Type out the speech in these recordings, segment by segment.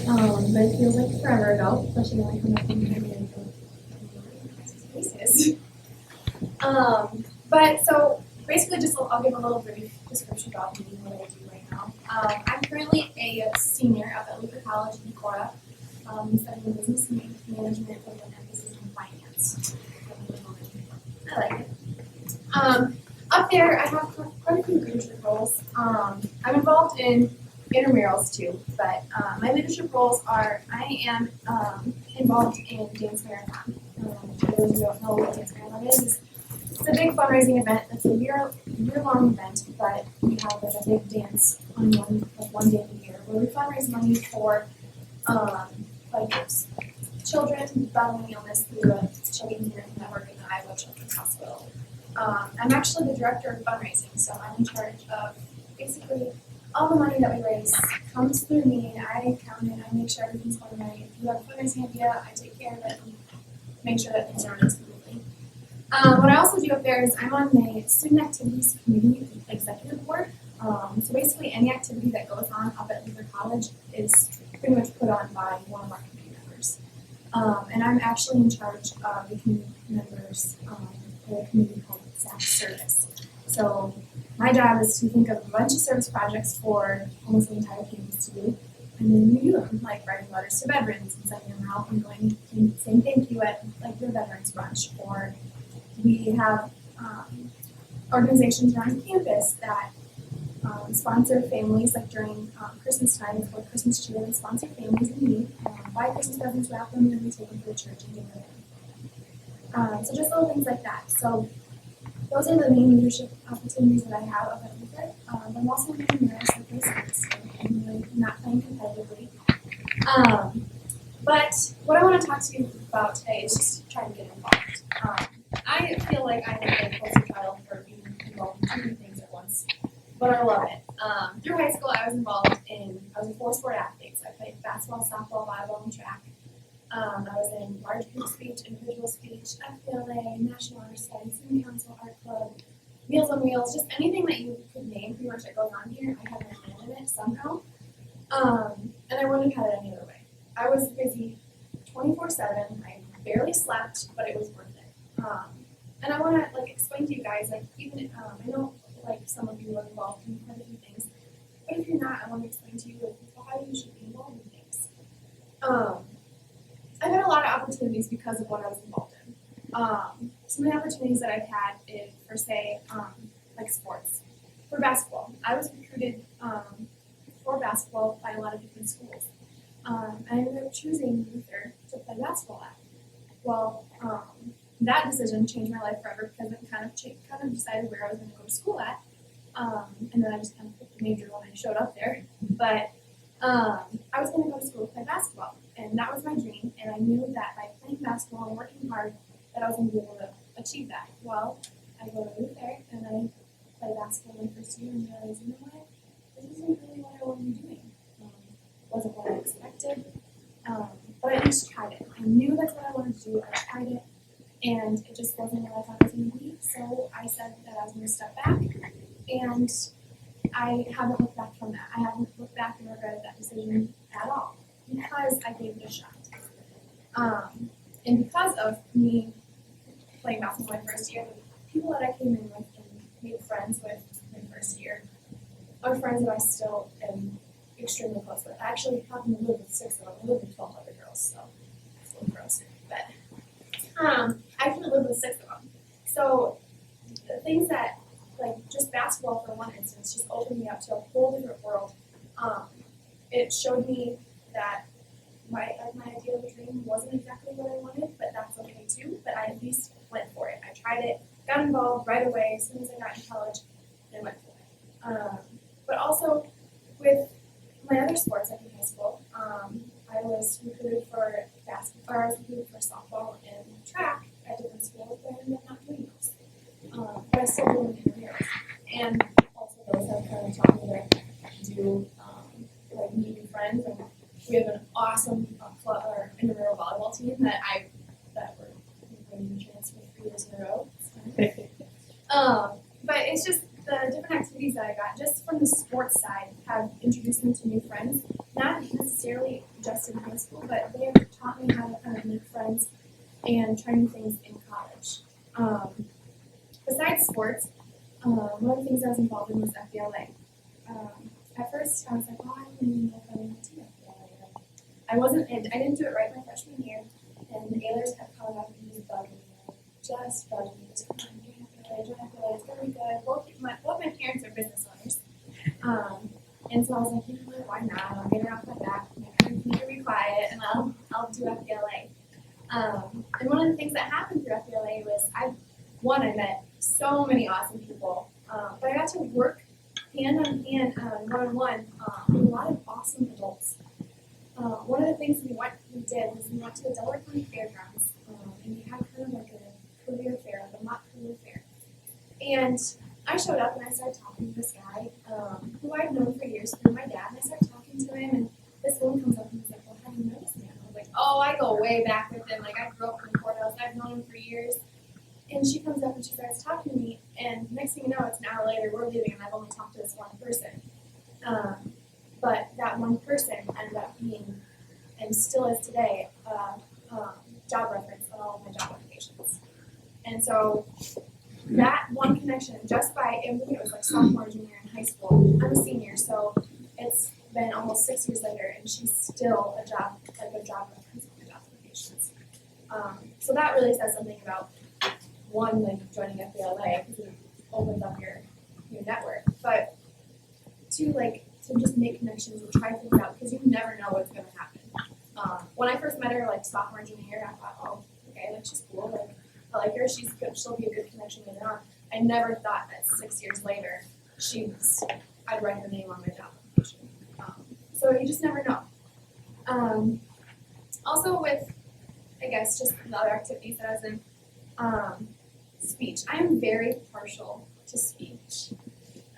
but it feels like forever ago, especially when I come back from the places. But so basically, I'll give a little brief description about me and what I do right now. I'm currently a senior up at Luther College in Cora, studying business management with an emphasis on finance. I like it. Up there, I have quite a few leadership roles. I'm involved in intramurals too, but my leadership roles are I am involved in Dance Marathon. For those who don't know what Dance Marathon is, it's a big fundraising event. It's a year-long event, but we have like a big dance on one day a year where we fundraise money for children battling illness through the Children's Miracle Network in the Iowa Children's Hospital. I'm actually the director of fundraising, so I'm in charge of basically all the money that we raise comes through me. I count it, I make sure everything's going right. If you have a fundraising idea, I take care of it and make sure that things are running smoothly. What I also do up there is I'm on the Student Activities Committee Executive Board. So basically any activity that goes on up at Luther College is pretty much put on by one of our committee members. And I'm actually in charge of the committee members for a committee called SAC Service. So my job is to think of a bunch of service projects for almost the entire campus to do, and then we do them, like writing letters to veterans and sending them out and going and saying thank you at like your veterans brunch, or we have organizations around campus that sponsor families, like during Christmas time, it's called Christmas Cheer. They sponsor families in need, buy Christmas presents, wrap them, and we take them to the church and give them. So just little things like that. So those are the main leadership opportunities that I have up at Luther. I'm also playing mirrors like those things, so I'm really not playing competitively. But what I want to talk to you about today is just trying to get involved. I feel like I'm a poster child for being involved in too many things at once, but I love it. Through high school, I was a four-sport athlete. So I played basketball, softball, volleyball, and track. I was in large group speech, individual speech, FBLA, National Honor Society, Student Council, Art Club, Meals on Wheels, just anything that you could name pretty much that goes on here. I had my hand in it somehow. And I wouldn't have had it any other way. I was busy 24/7. I barely slept, but it was worth it. And I want to explain to you guys, even I know some of you are involved in quite a few things, but if you're not, I want to explain to you why you should be involved in things. I've had a lot of opportunities because of what I was involved in. Some of the opportunities that I've had is for, say, sports. For basketball, I was recruited for basketball by a lot of different schools. I ended up choosing Luther to play basketball at. Well, that decision changed my life forever because it kind of decided where I was going to go to school at. And then I just kind of picked a major when I showed up there. But I was going to go to school to play basketball. And that was my dream, and I knew that by playing basketball and working hard, that I was going to be able to achieve that. Well, I go to Luther, and I play basketball my first year, and realized, you know what, this isn't really what I want to be doing. Wasn't what I expected, but I at least tried it. I knew that's what I wanted to do, I tried it, and it just wasn't what I thought it was going to be, so I said that I was going to step back, and I haven't looked back from that. I haven't looked back and regretted that decision at all, because I gave it a shot. And because of me playing basketball my first year, the people that I came in with and made friends with my first year are friends that I still am extremely close with. I actually happen to live with 6 of them. I live with 12 other girls, so that's a little gross. But I actually live with 6 of them. So the things that, just basketball for one instance, just opened me up to a whole different world. It showed me that my idea of a dream wasn't exactly what I wanted, but that's okay too. But I at least went for it. I tried it, got involved right away as soon as I got in college, and went for it. But also with my other sports in high school, I was recruited for basketball, or I was recruited for softball and track at different schools, but I ended up not doing those. But I still do them in years. And also those have kind of taught me to do meet new friends, and we have an awesome intramural volleyball team that we're going to transfer 3 years in a row. But it's just the different activities that I got just from the sports side have introduced me to new friends not necessarily just in high school, but they have taught me how to kind of make friends and try new things in college. Besides sports, one of the things I was involved in was FBLA. At first, I was like, oh, I don't even know if I want to do FBLA. I didn't do it right my freshman year, and the Ailers kept calling up and just bugging me, just bugging me, just come on, join FBLA, it's going to be good. Both my parents are business owners. And so I was like, you know what, why not? I'll get it off my back, make her be quiet, and I'll do FBLA. And one of the things that happened through FBLA was I met so many awesome people, but I got to work hand on hand, one-on-one with a lot of awesome adults. One of the things we did was we went to the Delaware County Fairgrounds, and we had kind of like a career fair, like a mock career fair. And I showed up and I started talking to this guy who I'd known for years through my dad, and I started talking to him, and this woman comes up and he's like, well, how do you know this man? I was like, oh, I go way back with him. Like, I grew up in the courthouse. I've known him for years. And she comes up and she starts talking to me, and next thing you know, it's an hour later, we're leaving, and I've only talked to this one person. But that one person ended up being, and still is today, job reference on all of my job applications. And so that one connection, just by, it was like sophomore, junior in high school. I'm a senior, so it's been almost 6 years later, and she's still a job reference on my job applications. So that really says something about, one, like joining FBLA, because it opens up your network, but two, like, to just make connections and try things out, because you never know what's going to happen. When I first met her, like, sophomore, junior year, I thought, oh, okay, like, she's cool, like, I like her, she's good, she'll be a good connection later on. I never thought that 6 years later, I'd write her name on my job application. So you just never know. Also with, I guess, just the other activities that I was in, speech. I am very partial to speech.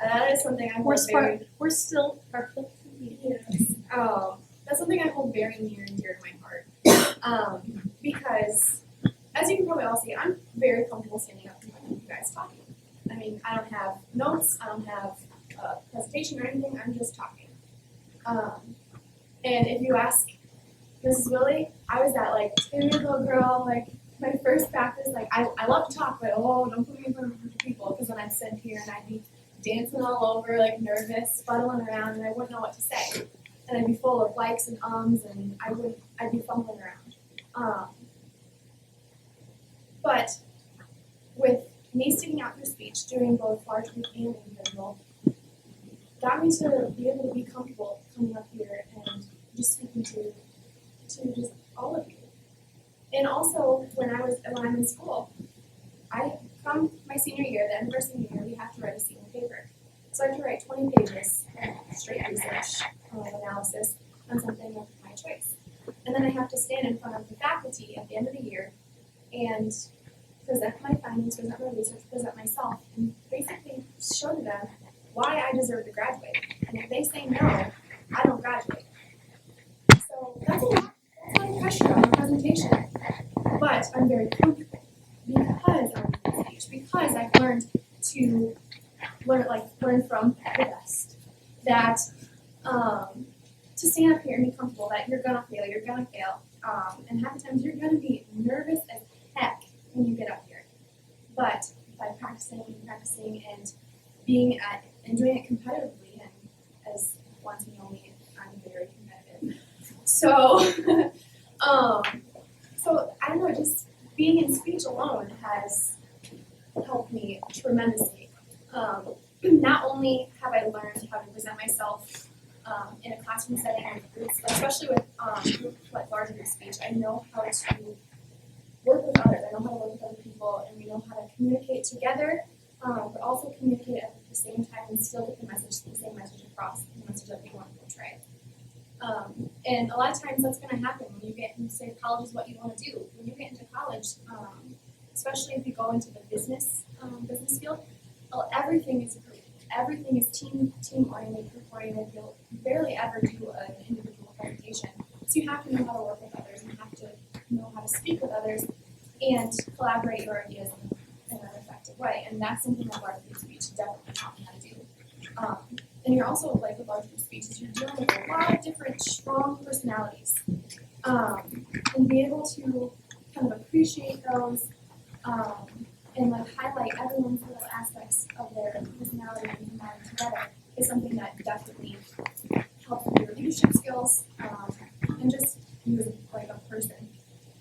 That is something I hold We're still partial to speech. Yes. That's something I hold very near and dear to my heart. Because, as you can probably all see, I'm very comfortable standing up in front of you guys talking. I mean, I don't have notes, I don't have a presentation or anything, I'm just talking. And if you ask Mrs. Willie, I was that, like, timid little girl, like, my first practice, like, I love to talk, but don't put me in front of a bunch of people, because then I'd sit here and I'd be dancing all over, like, nervous, sputtling around, and I wouldn't know what to say. And I'd be full of likes and ums, and I'd be fumbling around. But with me sticking out through speech, doing both large group and individual, got me to be able to be comfortable coming up here and just speaking to just all of you. And also, when I'm in school, from my senior year, the end of our senior year, we have to write a senior paper. So I have to write 20 pages of straight research analysis on something of my choice. And then I have to stand in front of the faculty at the end of the year and present my findings, present my research, present myself, and basically show to them why I deserve to graduate. And if they say no, I don't graduate. So that's a lot of pressure on the presentation. But I'm very comfortable because I'm in speech, because I've learned to learn from the best. That to stand up here and be comfortable that you're gonna fail, and half the times you're gonna be nervous as heck when you get up here. But by practicing and doing it competitively, and as once you know me, I'm very competitive. So so I don't know, just being in speech alone has helped me tremendously. Not only have I learned how to present myself in a classroom setting with groups, but especially with like larger group speech, I know how to work with others. I know how to work with other people, and we know how to communicate together, but also communicate at the same time and still get the same message across, the message that we want to portray. And a lot of times that's going to happen when you get into, say, college is what you want to do. When you get into college, especially if you go into the business field, everything is a group. Everything is team oriented, group oriented. You'll barely ever do an individual presentation. So you have to know how to work with others, and you have to know how to speak with others and collaborate your ideas in an effective way. And that's something that large group speech definitely taught me how to do. and you're also like with large group speeches, you're dealing with a lot of different strong personalities, and be able to kind of appreciate those, and like highlight everyone's little aspects of their personality and combine together is something that definitely helps with your leadership skills, and just you as like a person.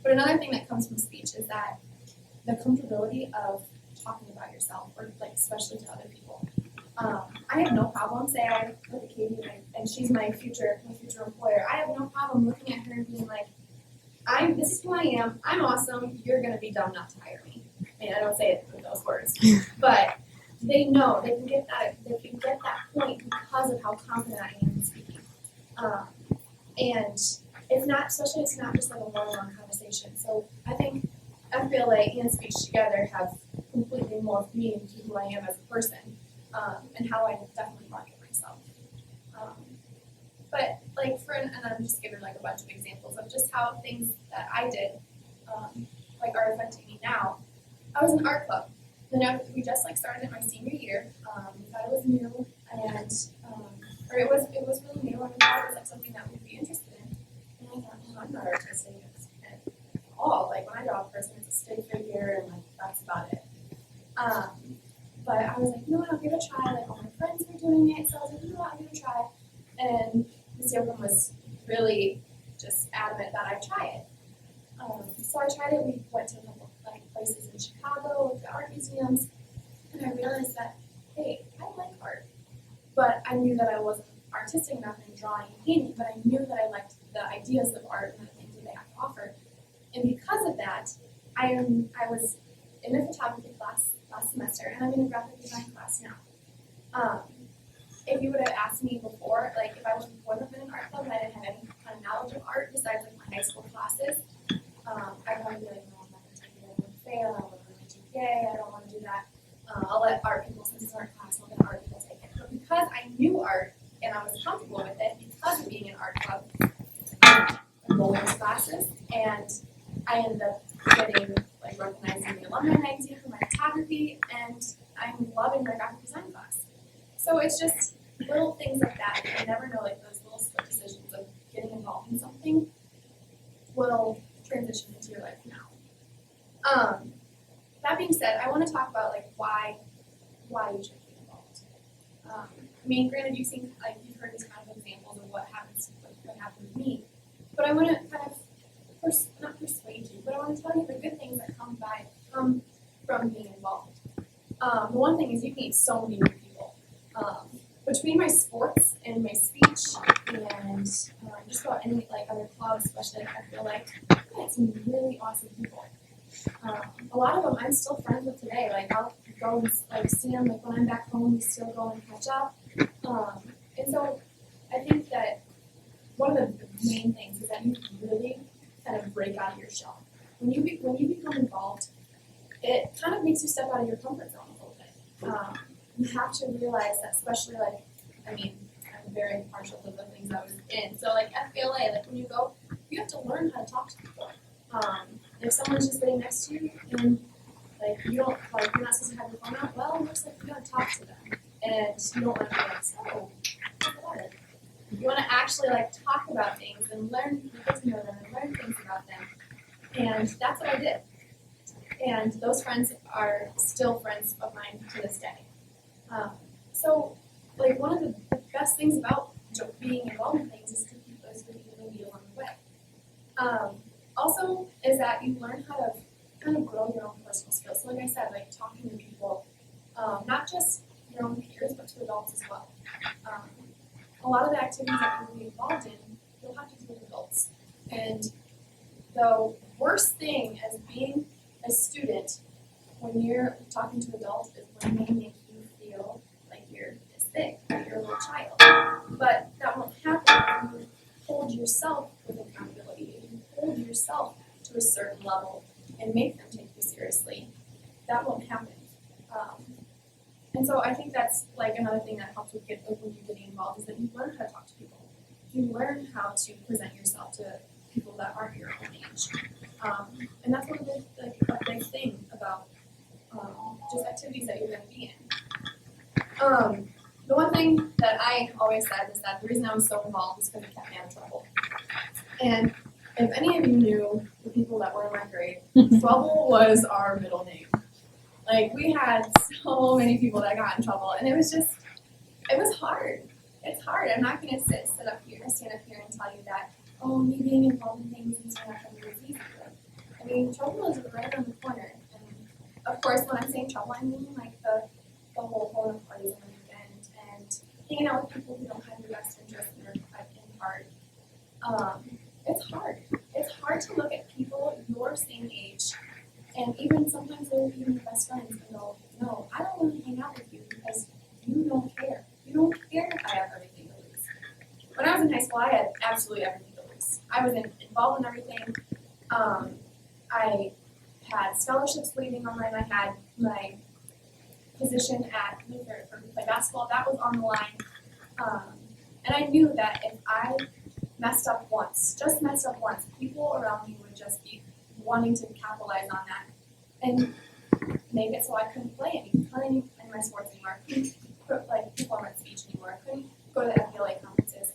But another thing that comes from speech is that the comfortability of talking about yourself, or like especially to other people. I have no problem, say I look at Katie and she's my future employer. I have no problem looking at her and being like, this is who I am, I'm awesome, you're gonna be dumb not to hire me. I mean, I don't say it with those words, but they know, they can get that point because of how confident I am in speaking. And it's not just like a one-on-one conversation. So I think FBLA and speech together have completely morphed me into who I am as a person, and how I definitely market myself. But like and I'm just giving like a bunch of examples of just how things that I did, like are affecting me now. I was in art club. We just like started it my senior year. We thought it was new, and or it was really new, and we thought it was like something that we'd be interested in. And I thought, I'm not artistic at all. Like when I draw a person, it's a stick figure, and like that's about it. But I was like, you know what, I'll give it a try. Like all my friends were doing it, so I was like, you know what, I'll give it a try. And Miss Yoakum was really just adamant that I try it. So I tried it. We went to a couple like places in Chicago with the art museums, and I realized that, hey, I like art, but I knew that I wasn't artistic enough in drawing and painting, but I knew that I liked the ideas of art and the things that they have to offer. And because of that, I was in a photography class last semester, and I'm in a graphic design class now. If you would have asked me before, like if I wouldn't have been in art club and I didn't have any kind of knowledge of art besides like my high school classes, I'd probably be like, no, I'm not going to take it, I'm going to fail, I don't want to GPA, I don't want to do that. I'll let art people, since it's art class, I'll let art people take it. But because I knew art and I was comfortable with it, because of being in art club, I enrolled in those classes, and I ended up getting like recognized in the alumni magazine for my photography, and I'm loving my graphic design class. So it's just little things like that. You never know, like those little split decisions of getting involved in something will transition into your life now. That being said, I want to talk about like why you should get involved. I mean, granted, you've heard these kind of examples of what happened with me, but I want to kind of not persuade you, but I want to tell you the good things that come from being involved. The one thing is you meet so many new people. Between my sports and my speech and just about any like other clubs, especially I feel like I met some really awesome people. A lot of them I'm still friends with today. Like I'll go and like see them. Like when I'm back home, we still go and catch up. And so I think that one of the main things is that you really kind of break out of your shell. When you become involved, it kind of makes you step out of your comfort zone a little bit. You have to realize that, especially like, I mean, I'm very partial to the things I was in. So like FBLA, like when you go, you have to learn how to talk to people. If someone's just sitting next to you and like you're not supposed to have your phone out, well, it looks like you gotta talk to them. And you don't want to be like, so, what? You want to actually like talk about things and learn, get to know them and learn things about them. And that's what I did. And those friends are still friends of mine to this day. So, like one of the best things about being involved in things is to keep those good people with you along the way. Also, is that you learn how to kind of grow your own personal skills. So, like I said, like talking to people, not just your own peers, but to adults as well. A lot of the activities that you'll be involved in, you'll have to do with adults. And the worst thing as being a student when you're talking to adults is when they make you feel like you're this big, like you're a little child. But that won't happen if you hold yourself with accountability, if you hold yourself to a certain level and make them take you seriously. That won't happen. And so I think that's like another thing that helps with when you're getting involved is that you learn how to talk to people. You learn how to present yourself to people that aren't your own age. And that's one of the a big thing about just activities that you're going to be in. The one thing that I always said is that the reason I was so involved is because it kept me out of trouble. And if any of you knew the people that were in my grade, trouble was our middle name. Like, we had so many people that got in trouble, and it was hard. It's hard. I'm not going to stand up here and tell you that, oh, me being involved in things and stuff is easy. I mean, trouble is right around the corner. And of course, when I'm saying trouble, I mean like the whole going to parties on the weekend and hanging out with people who don't have your best interest in heart. It's hard. It's hard to look at people your same age, and even sometimes they're even your best friends, and go, no, I don't want to hang out with you because you don't care. You don't care if I have everything to lose. When I was in high school, I had absolutely everything to lose. I was involved in everything. I had scholarships waiting on mine. I had my position at Luther for to play basketball. That was on the line. And I knew that if I messed up once, people around me would just be wanting to capitalize on that and make it so I couldn't play in my sports anymore. I couldn't perform at speech anymore. I couldn't go to the FBLA conferences.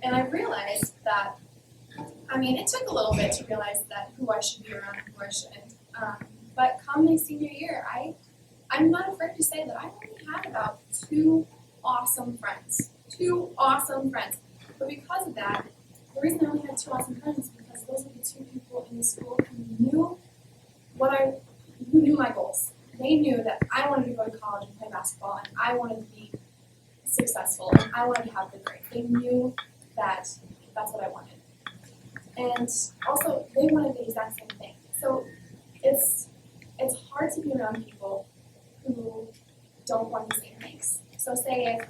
And I realized that, I mean, it took a little bit to realize that who I should be around and who I shouldn't. But come my senior year, I'm not afraid to say that I only had about two awesome friends. But because of that, the reason I only had two awesome friends is because those are the two people in the school who knew my goals. They knew that I wanted to go to college and play basketball, and I wanted to be successful, and I wanted to have good grades. They knew that that's what I wanted. And also, they wanted the exact same thing. So it's hard to be around people who don't want the same things. So say if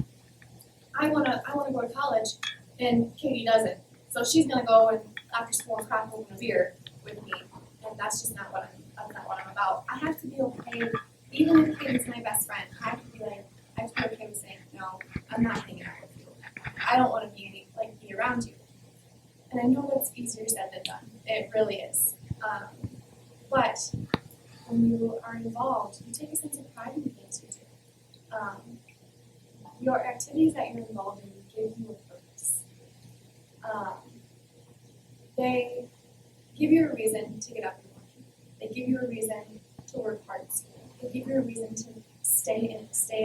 I wanna go to college and Katie doesn't, so she's gonna go and after school and crack open a beer with me, and that's just not what I'm about. I have to be okay, even if Katie's my best friend. I have to be okay with saying, no, I'm not hanging out with you. I don't want to be around you. And I know that's easier said than done. It really is. But when you are involved, you take a sense of pride in the things you do. Your activities that you're involved in give you a purpose. They give you a reason to get up in the morning. They give you a reason to work hard in school. They give you a reason to stay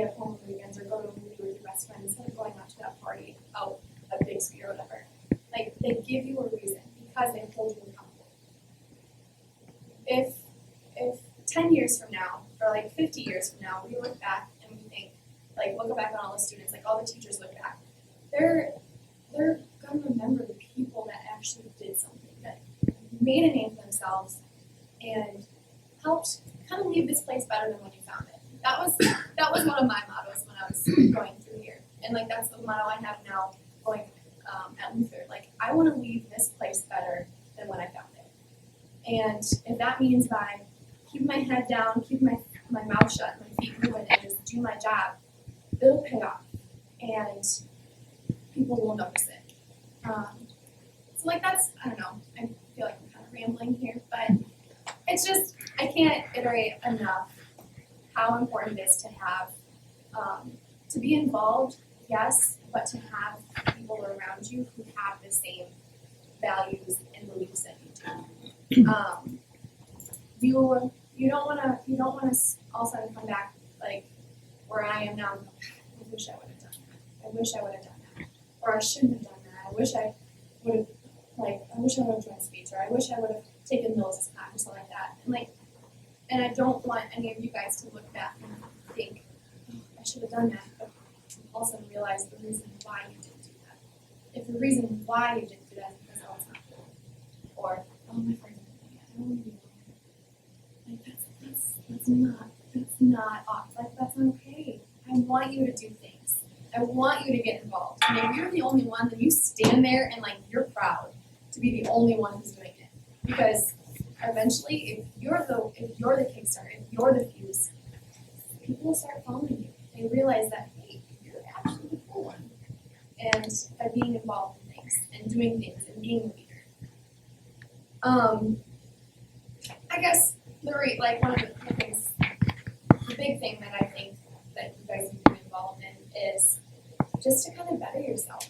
at home on the weekends or go to a movie with your best friend instead of going out to that party out a big street or whatever. Like, they give you a reason because they hold you accountable. If 10 years from now, or 50 years from now, we look back and we think, look back on all the students, all the teachers look back, they're gonna remember the people that actually did something, that made a name for themselves and helped kind of leave this place better than when you found it. That was one of my mottos when I was going through here, and that's the motto I have now going at Luther. I want to leave this place better than when I found it. And if that means by keeping my head down, keeping my mouth shut, my feet moving, and just do my job, it'll pay off, and people will notice it. So that's, I don't know, I feel like I'm kind of rambling here, but it's just, I can't iterate enough how important it is to have, to be involved, yes, but to have people around you who have the same values and beliefs that you do. You don't want to all of a sudden come back where I am now. I wish I would have done that. I wish I would have done that, or I shouldn't have done that. I wish I would have joined speech, or I wish I would have taken Mills' class or something like that. And I don't want any of you guys to look back and think, oh, I should have done that, but also realize the reason why you didn't do that. If the reason why you didn't do that is because oh, it's not cool, or oh, my friends are doing it, I don't want to be that's not awesome. That's not okay. I want you to do things. I want you to get involved. And if you're the only one, then you stand there and you're proud to be the only one who's doing it. Because eventually, if you're the kickstarter, if you're the fuse, people will start following you. They realize that, hey, you're actually the cool one. And by being involved in things and doing things and being a leader. I guess one of the things, the big thing that I think that you guys need to involved in is just to kind of better yourself.